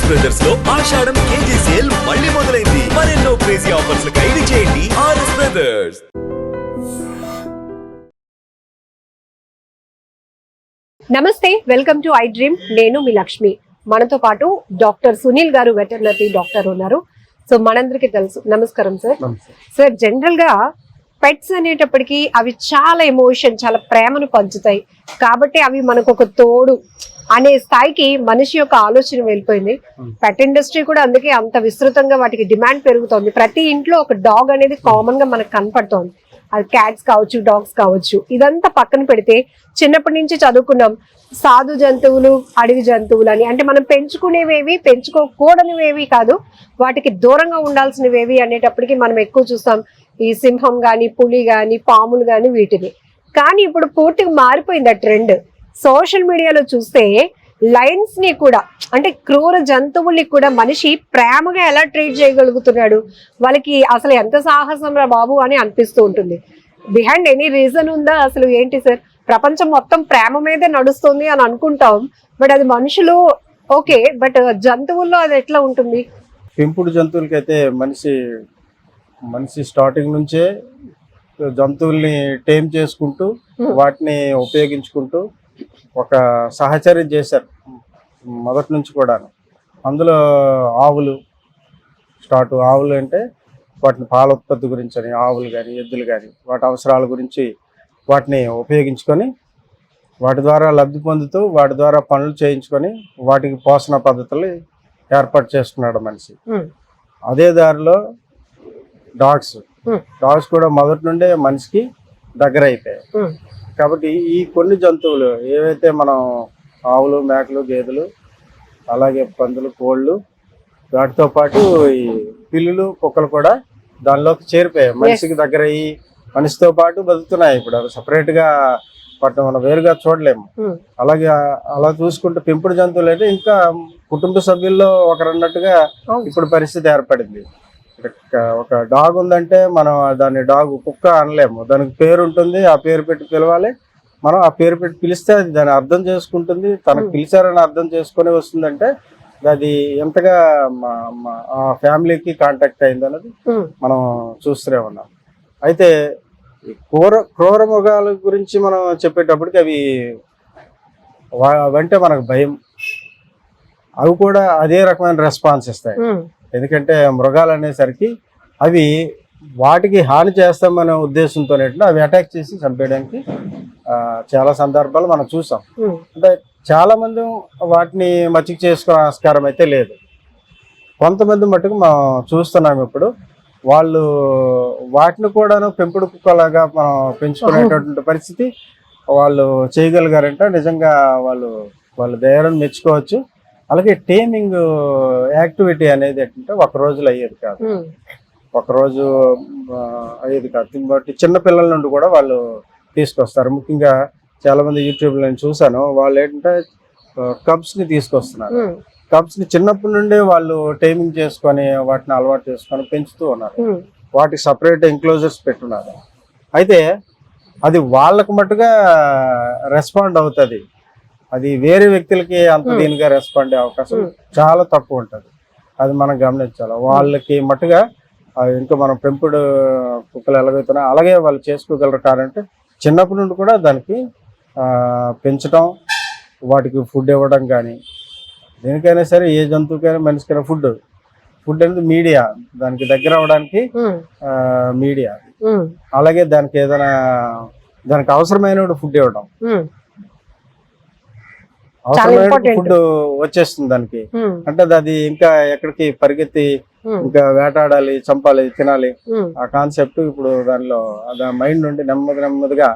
RS brothers లో ఆషాఢం KG sale మళ్ళీ మొదలైంది. మరెన్నో క్రేజీ ఆఫర్స్ ఖైదీ చేయండి ఆర్ఎస్ బ్రదర్స్. నమస్తే, వెల్కమ్ టు ఐ డ్రీమ్. నేను మీ లక్ష్మి. మనతో పాటు డాక్టర్ సునీల్ గారు, వెటర్నరీ డాక్టర్ ఉన్నారు. సో మనందరికీ తెలుసు. నమస్కారం సార్. సార్, జనరల్ గా పెట్స్ అనేటప్పటికీ అవి చాలా ఎమోషన్, చాలా ప్రేమను పంచుతాయి. కాబట్టి అవి మనకు ఒక తోడు అనే స్థాయికి మనిషి యొక్క ఆలోచన వెళ్ళిపోయింది. పెట్ ఇండస్ట్రీ కూడా అందుకే అంత విస్తృతంగా వాటికి డిమాండ్ పెరుగుతోంది. ప్రతి ఇంట్లో ఒక డాగ్ అనేది కామన్ గా మనకు కనపడుతోంది. అది క్యాట్స్ కావచ్చు, డాగ్స్ కావచ్చు. ఇదంతా పక్కన పెడితే చిన్నప్పటి నుంచి చదువుకున్నాం సాధు జంతువులు, అడవి జంతువులు అని. అంటే మనం పెంచుకునేవేవి, పెంచుకోకూడనివేవి కాదు, వాటికి దూరంగా ఉండాల్సినవేవి అనేటప్పటికి మనం ఎక్కువ చూస్తాం ఈ సింహం గాని, పులి గాని, పాములు గాని, వీటిని. కానీ ఇప్పుడు పూర్తిగా మారిపోయింది ఆ ట్రెండ్. సోషల్ మీడియాలో చూస్తే లయన్స్ ని కూడా, అంటే క్రూర జంతువుల్ని కూడా మనిషి ప్రేమగా ఎలా ట్రీట్ చేయగలుగుతున్నాడు. వాళ్ళకి అసలు ఎంత సాహసం రా బాబు అని అనిపిస్తూ ఉంటుంది. బిహైండ్ ఎనీ రీజన్ ఉందా? అసలు ఏంటి సార్? ప్రపంచం మొత్తం ప్రేమ మీదే నడుస్తుంది అని అనుకుంటాం, బట్ అది మనుషులు ఓకే, బట్ జంతువుల్లో అది ఎట్లా ఉంటుంది? పెంపుడు జంతువులకైతే మనిషి స్టార్టింగ్ నుంచే జంతువుల్ని టేమ్ చేసుకుంటూ వాటిని ఉపయోగించుకుంటూ ఒక సహచర్యం చేశారు మొదటి నుంచి కూడా. అందులో ఆవులు అంటే వాటిని పాల ఉత్పత్తి గురించి అని, ఆవులు కానీ, ఎద్దులు కానీ, వాటి అవసరాల గురించి వాటిని ఉపయోగించుకొని వాటి ద్వారా లబ్ధి పొందుతూ వాటి ద్వారా పనులు చేయించుకొని వాటికి పోషణ పద్ధతులు ఏర్పాటు చేసుకున్నాడు మనిషి. అదే దారిలో డాగ్స్ కూడా మొదటి నుండే మనిషికి దగ్గర అయిపోయాయి. కాబట్టి ఈ కొన్ని జంతువులు ఏవైతే మనం ఆవులు, మేకలు, గేదెలు, అలాగే పందులు, కోళ్ళు, వాటితో పాటు ఈ పిల్లులు, కుక్కలు కూడా దానిలోకి చేరిపోయాయి. మనిషికి దగ్గర అయ్యి మనిషితో పాటు బతుకుతున్నాయి. ఇప్పుడు అవి సపరేట్గా వాటిని మనం వేరుగా చూడలేము. అలాగే అలా చూసుకుంటే పెంపుడు జంతువులు అయితే ఇంకా కుటుంబ సభ్యుల్లో ఒకరన్నట్టుగా ఇప్పుడు పరిస్థితి ఏర్పడింది. ఒక డాగ్ ఉందంటే మనం దాన్ని డాగ్, కుక్క అనలేము. దానికి పేరు ఉంటుంది, ఆ పేరు పెట్టి పిలవాలి. మనం ఆ పేరు పెట్టి పిలిస్తే అది దాన్ని అర్థం చేసుకుంటుంది. తనకు పిలిచారని అర్థం చేసుకొని వస్తుందంటే అది ఎంతగా ఆ ఫ్యామిలీకి కాంటాక్ట్ అయింది అన్నది మనం చూస్తూనే ఉన్నాం. అయితే క్రూర మృగాల గురించి మనం చెప్పేటప్పటికి అవి అంటే మనకు భయం. అవి కూడా అదే రకమైన రెస్పాన్స్ ఇస్తాయి. ఎందుకంటే మృగాలు అనేసరికి అవి వాటికి హాని చేస్తామనే ఉద్దేశంతో అవి అటాక్ చేసి చంపేయడానికి చాలా సందర్భాలు మనం చూసాం. అంటే చాలా మంది వాటిని మచ్చిక చేసుకునే ఆస్కారం అయితే లేదు. కొంతమంది మటుకు మనం చూస్తున్నాం ఇప్పుడు. వాళ్ళు వాటిని కూడాను పెంపుడు కుక్కలాగా మనం పెంచుకునేటటువంటి పరిస్థితి వాళ్ళు చేయగలిగారంటే నిజంగా వాళ్ళ ధైర్యం మెచ్చుకోవచ్చు. అలాగే టేమింగ్ యాక్టివిటీ అనేది ఏంటంటే ఒక రోజులో అయ్యేది కాదు. బట్టి చిన్నపిల్లల నుండి కూడా వాళ్ళు తీసుకొస్తారు. ముఖ్యంగా చాలా మంది యూట్యూబ్లో నేను చూసాను, వాళ్ళు ఏంటంటే కబ్స్ని తీసుకొస్తున్నారు. కబ్స్ని చిన్నప్పటి నుండి వాళ్ళు టైమింగ్ చేసుకొని వాటిని అలవాటు చేసుకొని పెంచుతూ ఉన్నారు. వాటికి సపరేట్ ఎంక్లోజర్స్ పెట్టున్నారు. అయితే అది వాళ్ళకు మట్టుగా రెస్పాండ్ అవుతుంది. అది వేరే వ్యక్తులకి అంత దీనిగా రెస్పాండ్ అయ్యే అవకాశం చాలా తక్కువ ఉంటుంది. అది మనం గమనించాలి. వాళ్ళకి మట్టుగా ఇంకా మనం పెంపుడు కుక్కలు ఎలాగైతున్నా అలాగే వాళ్ళు చేసుకోగలరు. కాదంటే చిన్నప్పటి నుండి కూడా దానికి పెంచడం, వాటికి ఫుడ్ ఇవ్వడం కానీ, దేనికైనా సరే ఏ జంతువుకైనా మనిషికైనా ఫుడ్ అనేది మీడియా. దానికి దగ్గర అవ్వడానికి మీడియా. అలాగే దానికి ఏదైనా దానికి అవసరమైన ఫుడ్ ఇవ్వడం, అవసరమైన ఫుడ్ వచ్చేస్తుంది దానికి. అంటే అది ఇంకా ఎక్కడికి పరిగెత్తి ఇంకా వేటాడాలి, చంపాలి, తినాలి ఆ కాన్సెప్ట్ ఇప్పుడు దానిలో మైండ్ నుండి నెమ్మదిగా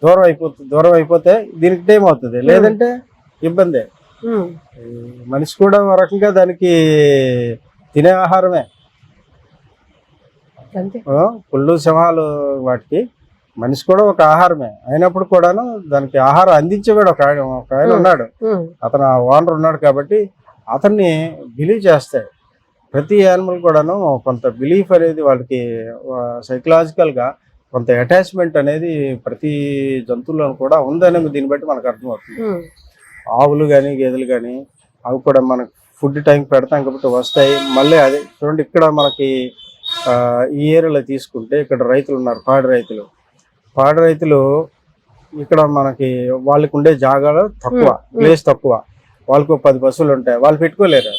దూరం అయిపోతే దీనికి టైం అవుతుంది. లేదంటే ఇబ్బందే. మనిషి కూడా ఒక రకంగా దానికి తినే ఆహారమే. పుళ్ళు, సింహాలు వాటికి మనిషి కూడా ఒక ఆహారమే అయినప్పుడు కూడాను దానికి ఆహారం అందించేవాడు ఒక ఆయన ఉన్నాడు. అతను ఓనర్ ఉన్నాడు కాబట్టి అతన్ని బిలీవ్ చేస్తాడు. ప్రతి యానిమల్ కూడాను కొంత బిలీఫ్ అనేది వాళ్ళకి సైకలాజికల్గా కొంత అటాచ్మెంట్ అనేది ప్రతి జంతువుల్లో కూడా ఉందని దీన్ని బట్టి మనకు అర్థమవుతుంది. ఆవులు కానీ, గేదెలు కానీ అవి కూడా మనకు ఫుడ్ టైం పెడతాం కాబట్టి వస్తాయి. మళ్ళీ అదే చూడండి, ఇక్కడ మనకి ఈ ఏరియాలో తీసుకుంటే ఇక్కడ రైతులు ఉన్నారు, పాడి రైతులు ఇక్కడ మనకి వాళ్ళకి ఉండే జాగాలో తక్కువ, ప్లేస్ తక్కువ. వాళ్ళకు 10 పశువులు ఉంటాయి, వాళ్ళు పెట్టుకోలేరు.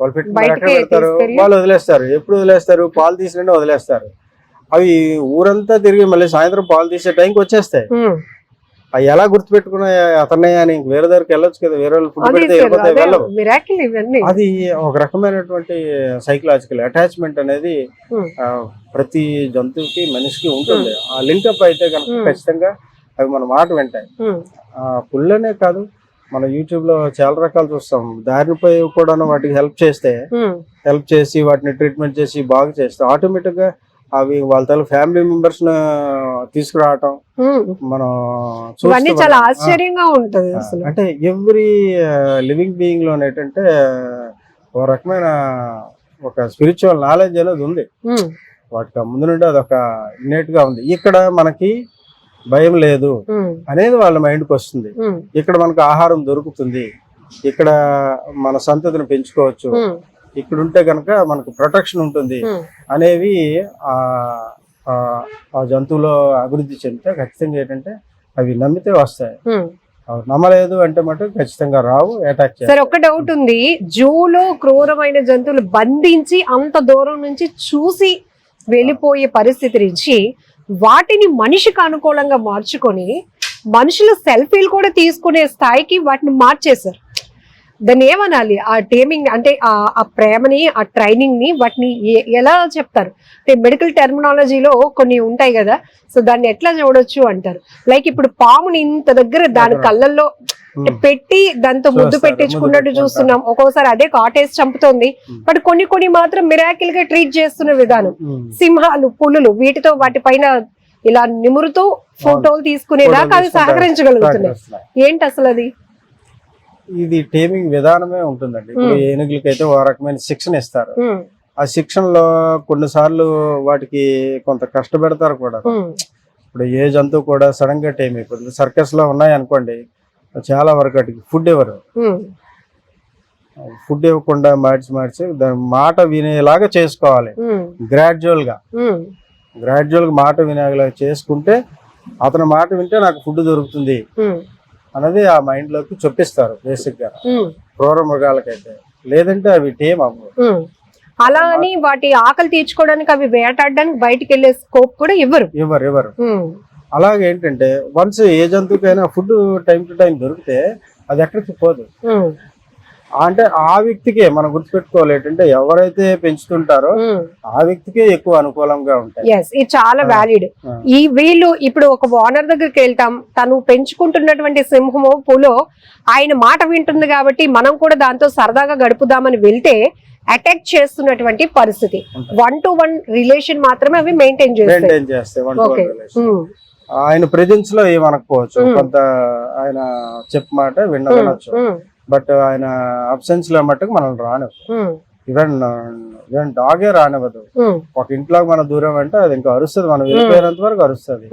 వాళ్ళు పెట్టుకుని ఎక్కడ పెడతారు? వాళ్ళు వదిలేస్తారు. ఎప్పుడు వదిలేస్తారు? పాలు తీసినంటే వదిలేస్తారు. అవి ఊరంతా తిరిగి మళ్ళీ సాయంత్రం పాలు తీసే టైంకి వచ్చేస్తాయి. అవి ఎలా గుర్తుపెట్టుకున్నా అతనే అని వేరే దగ్గరికి వెళ్ళొచ్చు కదా, వేరే వాళ్ళు ఫుడ్ పెడితే వెళ్ళిపోతాయి, వెళ్ళవు. అది ఒక రకమైనటువంటి సైకలాజికల్ అటాచ్మెంట్ అనేది ప్రతి జంతువుకి మనిషికి ఉంటుంది. ఆ లింకప్ అయితే కనుక ఖచ్చితంగా అవి మన మాట వింటాయి. పుల్లనే కాదు, మన యూట్యూబ్ లో చాలా రకాలు చూస్తాం. దారిపై కూడా వాటికి హెల్ప్ చేసి వాటిని ట్రీట్మెంట్ చేసి బాగా చేస్తే ఆటోమేటిక్ గా అవి వాళ్ళ తల ఫ్యామిలీ మెంబర్స్ తీసుకురావటం మనం చాలా ఆశ్చర్యంగా ఉంటది. అంటే ఎవ్రీ లివింగ్ బీయింగ్ లో ఏంటంటే ఒక రకమైన ఒక స్పిరిచువల్ నాలెడ్జ్ అనేది ఉంది వాటికి ముందు నుండి. అదొక ఇన్నేట్ గా ఉంది. ఇక్కడ మనకి భయం లేదు అనేది వాళ్ళ మైండ్కి వస్తుంది. ఇక్కడ మనకు ఆహారం దొరుకుతుంది, ఇక్కడ మన సంతతిని పెంచుకోవచ్చు, ఇక్కడ ఉంటే కనుక మనకు ప్రొటెక్షన్ ఉంటుంది అనేవి ఆ జంతువులో అభివృద్ధి చెందితే ఖచ్చితంగా ఏంటంటే అవి నమ్మితే వస్తాయి. నమ్మలేదు అంటే మటు ఖచ్చితంగా రావు, అటాక్ చేస్తాయి. సరే, ఒక డౌట్ ఉంది. జూలో క్రూరమైన జంతువులు బంధించి అంత దూరం నుంచి చూసి వెళ్ళిపోయే పరిస్థితి నుంచి వాటిని మనిషికి అనుకూలంగా మార్చుకొని మనుషులు సెల్ఫీలు కూడా తీసుకునే స్థాయికి వాటిని మార్చేశారు. దాన్ని ఏమనాలి? ఆ టేమింగ్ అంటే ఆ ప్రేమని, ఆ ట్రైనింగ్ ని వాటిని ఎలా చెప్తారు? అంటే మెడికల్ టెర్మినాలజీలో కొన్ని ఉంటాయి కదా, సో దాన్ని ఎట్లా చూడొచ్చు అంటారు. లైక్ ఇప్పుడు పాముని ఇంత దగ్గర దాని కళ్ళల్లో పెట్టి దాంతో ముద్దు పెట్టించుకున్నట్టు చూస్తున్నాం. ఒక్కోసారి అదే కాటేసి చంపుతోంది. బట్ కొన్ని మాత్రం మిరాకిల్ గా ట్రీట్ చేస్తున్న విధానం. సింహాలు, పులులు వీటితో వాటిపైన ఇలా నిమురుతూ ఫోటోలు తీసుకునేదాకా అవి సహకరించగలుగుతున్నాయి. ఏంటి అసలు అది? ఇది టేమింగ్ విధానమే ఉంటుందండి. ఇప్పుడు ఏనుగులకైతే ఒక రకమైన శిక్షణ ఇస్తారు. ఆ శిక్షణలో కొన్నిసార్లు వాటికి కొంత కష్టపెడతారు కూడా. ఇప్పుడు ఏ జంతువు కూడా సడన్ గా టేమ్ అయిపోతుంది. సర్కస్ లో ఉన్నాయి అనుకోండి, చాలా వరకు వాటికి ఫుడ్ ఇవ్వకుండా మార్చి దాని మాట వినేలాగా చేసుకోవాలి. గ్రాడ్యువల్ గా మాట వినేలాగా చేసుకుంటే అతని మాట వింటే నాకు ఫుడ్ దొరుకుతుంది అనేది ఆ మైండ్ లోకి చొప్పిస్తారు బేసిక్ గా క్రూర మృగాలకైతే. లేదంటే అవి టేమ్ అవ్వవు. అలా అని వాటి ఆకలి తీర్చుకోవడానికి అవి వేటాడడానికి బయటికి వెళ్ళే స్కోప్ కూడా ఇవ్వరు. అలాగే ఏంటంటే వన్స్ ఏ జంతువుకైనా ఫుడ్ టైం టు టైం దొరికితే అది ఎక్కడికి పోదు. అంటే ఆ వ్యక్తికే మనం గుర్తుపెట్టుకోవాలి ఏంటంటే ఎవరైతే పెంచుతుంటారో ఆ వ్యక్తికే ఎక్కువ అనుకూలంగా ఉంటాయి. ఇది చాలా వ్యాలిడ్. వీళ్ళు ఇప్పుడు ఒక ఓనర్ దగ్గరికి వెళ్తాం, తను పెంచుకుంటున్నటువంటి సింహమో పులో ఆయన మాట వింటుంది కాబట్టి మనం కూడా దాంతో సరదాగా గడుపుదామని వెళ్తే అటాక్ చేస్తున్నటువంటి పరిస్థితి. 1-to-1 రిలేషన్ మాత్రమే అవి మెయింటైన్ చేస్తాయి. ఆయన ప్రెజెన్స్ లో ఏమనకపోవచ్చు, కొంత ఆయన మాట వినొచ్చు. బట్ ఆయన అబ్సెన్స్ లో మట్టుకు మనం రానివ్వదు. ఈవెన్ డాగే రానివ్వదు. ఒక ఇంట్లో మన దూరం అంటే అది ఇంకా అరుస్తుంది, మనం వెళ్ళిపోయినంత వరకు అరుస్తుంది.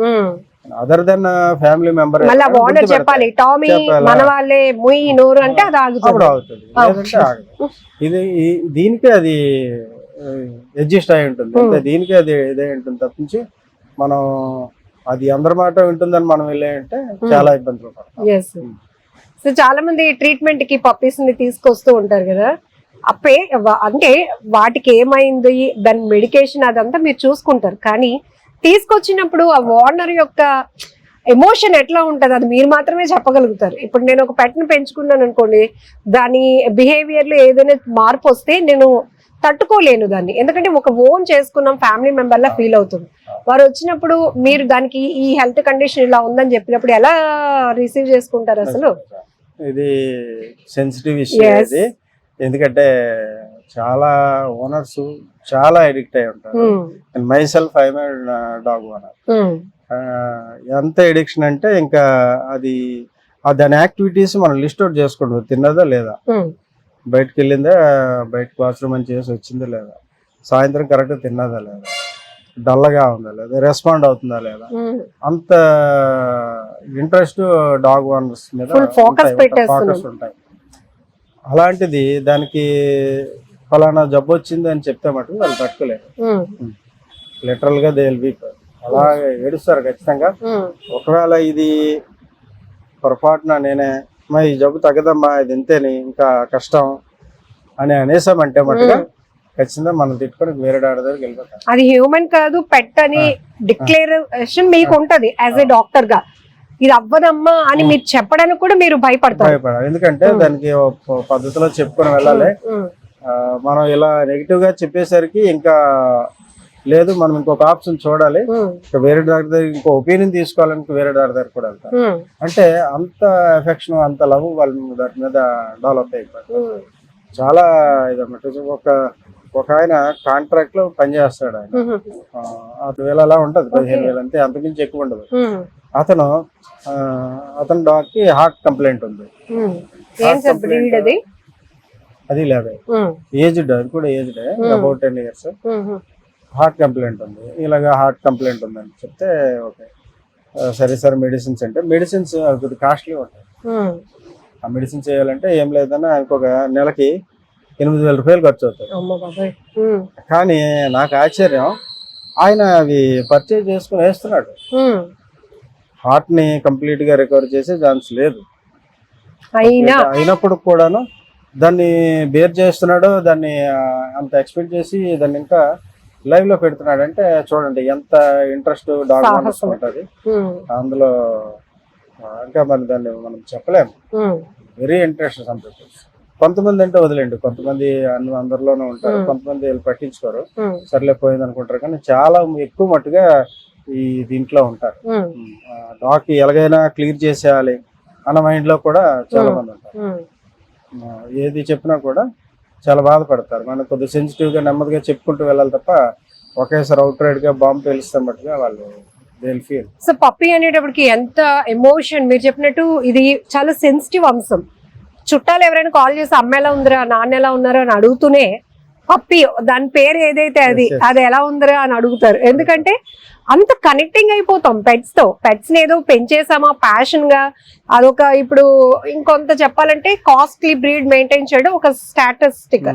అదర్ దెన్ ఫ్యామిలీ మెంబర్ చెప్పాలి అప్పుడు అవుతుంది, లేదంటే ఆగదు. దీనికే అది అడ్జస్ట్ అయి ఉంటుంది, అంటే దీనికే అది ఇదే ఉంటుంది తప్పించి మనం అది అందరి మాట వింటుందని మనం వెళ్ళాయంటే చాలా ఇబ్బందులు పడతాం. సో చాలా మంది ట్రీట్మెంట్ కి పప్పీస్ ని తీసుకొస్తూ ఉంటారు కదా, అంటే వాటికి ఏమైంది, దాని మెడికేషన్ అదంతా మీరు చూసుకుంటారు. కానీ తీసుకొచ్చినప్పుడు ఆ ఓనర్ యొక్క ఎమోషన్ ఎట్లా ఉంటది అది మీరు మాత్రమే చెప్పగలుగుతారు. ఇప్పుడు నేను ఒక పెట్ ని పెంచుకున్నాను అనుకోండి, దాని బిహేవియర్ లో ఏదైనా మార్పు వస్తే నేను తట్టుకోలేను దాన్ని, ఎందుకంటే ఒక ఓన్ చేసుకున్నాం ఫ్యామిలీ మెంబర్ లా ఫీల్ అవుతుంది. వారు వచ్చినప్పుడు మీరు దానికి ఈ హెల్త్ కండిషన్ ఇలా ఉందని చెప్పినప్పుడు ఎలా రిసీవ్ చేసుకుంటారు అసలు? ఇది సెన్సిటివ్ ఇష్యూ ఇది, ఎందుకంటే చాలా ఓనర్స్ చాలా అడిక్ట్ అయి ఉంటారు. My self I my dog owner. ఎంత ఎడిక్షన్ అంటే ఇంకా అది దాని యాక్టివిటీస్ మనం లిస్ట్ అవుట్ చేసుకుంటాం. తిన్నదా లేదా, బయటకు వెళ్ళిందా, బయటకు వాష్రూమ్ అని చేసి వచ్చిందా లేదా, సాయంత్రం కరెక్ట్ తిన్నదా లేదా, డల్గా ఉందా లేదా, రెస్పాండ్ అవుతుందా లేదా, అంత ఇంట్రెస్ట్ డాగ్ ఓనర్స్ మీద ఫోకస్ ఉంటాయి. అలాంటిది దానికి ఫలానా జబ్బు వచ్చింది అని చెప్తే మటుకు వాళ్ళు తట్టుకోలేరు. లిటరల్ గా దే విల్ వీక్. అలా ఏడుస్తారు ఖచ్చితంగా. ఒకవేళ ఇది పొరపాటున నేనే మా ఈ జబ్బు తగ్గదమ్మా, ఇది ఇంతేని ఇంకా కష్టం అని అనేసామంటే మటుగా ఖచ్చితంగా మనం తిట్టుకొని వేరే డాక్టర్ దగ్గరికి వెళ్ళిపోతాం. అది హ్యూమన్ కాదు పెట్ అని డిక్లరేషన్ మీకు ఉంటది యాజ్ ఏ డాక్టర్ గా. ఇది అవ్వదమ్మా అని మీరు చెప్పడానికి కూడా మీరు భయపడతారు. ఎందుకంటే దానికి ఒక పద్ధతిలో చెప్పుకొని వెళ్ళాలి. మనం ఇలా నెగిటివ్ గా చెప్పేసరికి ఇంకా లేదు, మనం ఇంకొక ఆప్షన్ చూడాలి, ఇంకా వేరే డాక్టర్ దగ్గర ఇంకో ఒపీనియన్ తీసుకోవాలని వేరే డాక్టర్ దగ్గర కూడా వెళ్తారు. అంటే అంత ఎఫెక్షన్, అంత లవ్ వాళ్ళ దాని మీద డెవలప్ అయిపోతుంది. చాలా ఇదన్నమాట. ఒక ఆయన కాంట్రాక్ట్ లో పనిచేస్తాడు. ఆయన 6,000 అలా ఉంటది, 15,000 అంతే, అంతకుమించి ఎక్కువ ఉండదు. అతను డాగ్ కి హార్ట్ కంప్లైంట్ ఉంది. అది లేదా ఏజ్డ్, అది కూడా aged, about 10 years. Heart complaint ఉంది. ఇలాగా హార్ట్ కంప్లైంట్ ఉందని చెప్తే ఓకే సరే సార్ మెడిసిన్స్ అంటే, మెడిసిన్స్ కొద్దిగా కాస్ట్లీ ఉంటాయి. ఆ మెడిసిన్స్ వేయాలంటే ఏం లేదన్నా ఆయనకు ఒక నెలకి 8,000 రూపాయలు ఖర్చు అవుతాయి. కానీ నాకు ఆశ్చర్యం, ఆయన అవి పర్చేజ్ చేసుకుని వేస్తున్నాడు. హార్ట్ ని కంప్లీట్ గా రికవర్ చేసే ఛాన్స్ లేదు. అయినప్పుడు కూడాను దాన్ని బేర్ చేస్తున్నాడు. దాన్ని అంత ఎక్స్పెక్ట్ చేసి దాన్ని ఇంకా లైవ్ లో పెడుతున్నాడు అంటే చూడండి ఎంత ఇంట్రెస్ట్ డాగ్ ఉంటుంది అందులో. ఇంకా మరి దాన్ని మనం చెప్పలేము. Very interest something. కొంతమంది అంటే వదిలేండి, కొంతమంది అందరిలోనూ ఉంటారు, కొంతమంది వీళ్ళు పట్టించుకోరు, సర్లే పోయింది అనుకుంటారు. కానీ చాలా ఎక్కువ మట్టుగా ఈ దీంట్లో ఉంటారు. డాగ్ ఎలాగైనా క్లియర్ చేసేయాలి అన్న మైండ్ లో కూడా చాలా మంది ఉంటారు. ఏది చెప్పినా కూడా చాలా బాధపడతారు. మనం కొద్దిగా సెన్సిటివ్ గా నెమ్మదిగా చెప్పుకుంటూ వెళ్ళాలి తప్ప ఒకేసారి అవుట్ రైడ్ గా బాంబు పేలుస్తాం బట్టుగా వాళ్ళు ఫీల్. సో పప్పీ అనేటప్పటికి ఎంత ఎమోషన్, మీరు చెప్పినట్టు ఇది చాలా సెన్సిటివ్ అంశం. చుట్టాలు ఎవరైనా కాల్ చేసి అమ్మ ఎలా ఉందిరా, నాన్న ఎలా ఉన్నారో అని అడుగుతూనే పప్పీ దాని పేరు ఏదైతే అది ఎలా ఉందిరా అని అడుగుతారు. ఎందుకంటే అంత కనెక్టింగ్ అయిపోతాం పెట్స్ తో. పెట్స్ ని ఏదో పెంచేసామా ప్యాషన్ గా, అదొక ఇప్పుడు ఇంకొంత చెప్పాలంటే కాస్ట్లీ బ్రీడ్ మెయింటైన్ చేయడం ఒక స్టాటిస్టిక్,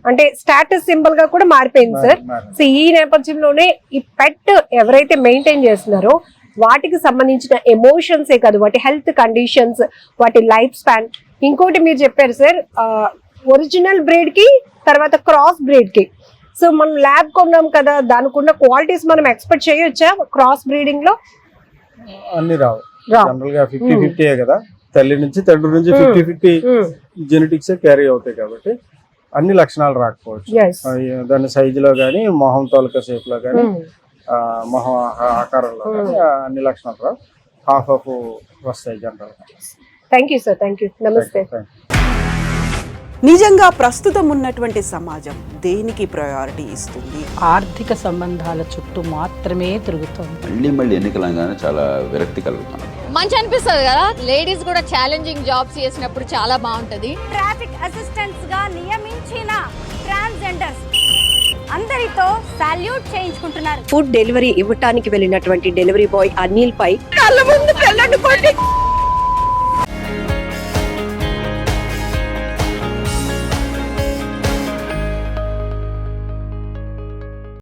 అంటే స్టాటస్ సింబల్ గా కూడా మారిపోయింది సార్. సో ఈ నేపథ్యంలోనే ఈ పెట్ ఎవరైతే మెయింటైన్ చేస్తున్నారో వాటికి సంబంధించిన ఎమోషన్సే కాదు, వాటి హెల్త్ కండిషన్స్, వాటి లైఫ్ స్పాన్. ఇంకోటి మీరు చెప్పారు సార్, ఒరిజినల్ బ్రీడ్ కి తర్వాత క్రాస్ బ్రీడ్ కి. సో మనం ల్యాబ్ కొన్నాం కదా, దానికి ఉన్న క్వాలిటీస్ మనం ఎక్స్పెక్ట్ చేయొచ్చా క్రాస్ బ్రీడింగ్ లో? అన్ని రావు. జనరల్ గా 50-50 కదా, తల్లి నుంచి తండ్రి నుంచి 50-50 జెనెటిక్స్ క్యారీ అవుతాయి కాబట్టి అన్ని లక్షణాలు రాకపోవచ్చు. దాని సైజు లో గానీ, మొహం తోలక షేప్ లో గానీ, మొహం ఆకారంలో గానీ అన్ని లక్షణాలు రావు. హాఫ్ వస్తాయి జనరల్ గా. Thank you sir, thank you, నమస్తే. నిజంగా ప్రస్తుతం ఉన్నటువంటి సమాజం దేనికి ప్రయారిటీ ఇస్తుంది? ఆర్థిక సంబంధాల చుట్టూ మాత్రమే తిరుగుతుంది. మళ్ళీ ఎన్నికలంగానే చాలా విరక్తి కలుగుతాను. మంచి అనిపిస్తుంది కదా, లేడీస్ కూడా ఛాలెంజింగ్ జాబ్స్ చేసినప్పుడు చాలా బాగుంటది. ట్రాఫిక్ అసిస్టెంట్స్ గా నియమించిన ట్రాన్స్జెండర్స్ అందరితో సాల్యూట్ చేయించుకుంటున్నారు. ఫుడ్ డెలివరీ ఇవ్వటానికి వెళ్ళినటువంటి డెలివరీ బాయ్ అనిల్ పై కళ్ళ ముందు